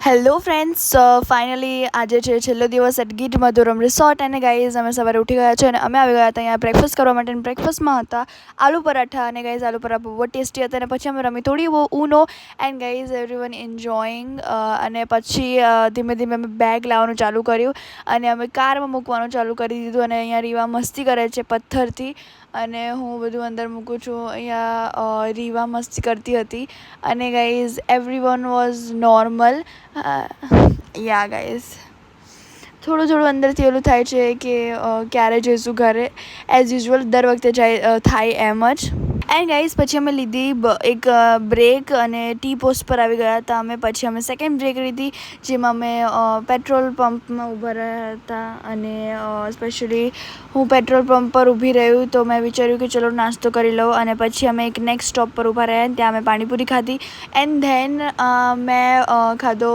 Hello friends, finally આજે છે છેલ્લો દિવસ એટ ગીટ મધુરમ રિસોર્ટ. અને ગાઈઝ અમે સવારે ઉઠી ગયા છે અને અમે આવી ગયા હતા અહીંયા બ્રેકફાસ્ટ કરવા માટે. બ્રેકફાસ્ટમાં હતા આલુ પરાઠા. અને ગાઈઝ આલુ પરાઠા બહુ ટેસ્ટી હતા. અને પછી અમે રમી થોડી બહુ ઉનો એન્ડ ગાઈઝ એવરીવન એન્જોઈંગ. અને પછી ધીમે ધીમે અમે બેગ લાવવાનું ચાલુ કર્યું અને અમે કારમાં મૂકવાનું ચાલુ કરી દીધું. અને અહીંયા રીવા મસ્તી કરે છે પથ્થરથી અને હું બધું અંદર મૂકું છું. અહીંયા રીવા મસ્તી કરતી હતી અને guys every one was normal. Yeah guys થોડું થોડું અંદરથી એવું થાય છે કે ક્યારે જઈશું ઘરે. એઝ યુઝ્યુઅલ દર વખતે થાય એમ જ. એન્ડ ગાઈઝ પછી અમે લીધી એક બ્રેક અને ટી પોસ્ટ પર આવી ગયા હતા અમે. પછી અમે સેકન્ડ બ્રેક લીધી જેમાં અમે પેટ્રોલ પંપમાં ઊભા રહ્યા હતા. અને સ્પેશિયલી હું પેટ્રોલ પંપ પર ઊભી રહ્યું તો મેં વિચાર્યું કે ચલો નાસ્તો કરી લઉં. અને પછી અમે એક નેક્સ્ટ સ્ટોપ પર ઊભા રહ્યા ત્યાં અમે પાણીપુરી ખાધી. એન્ડ ધેન મેં ખાધો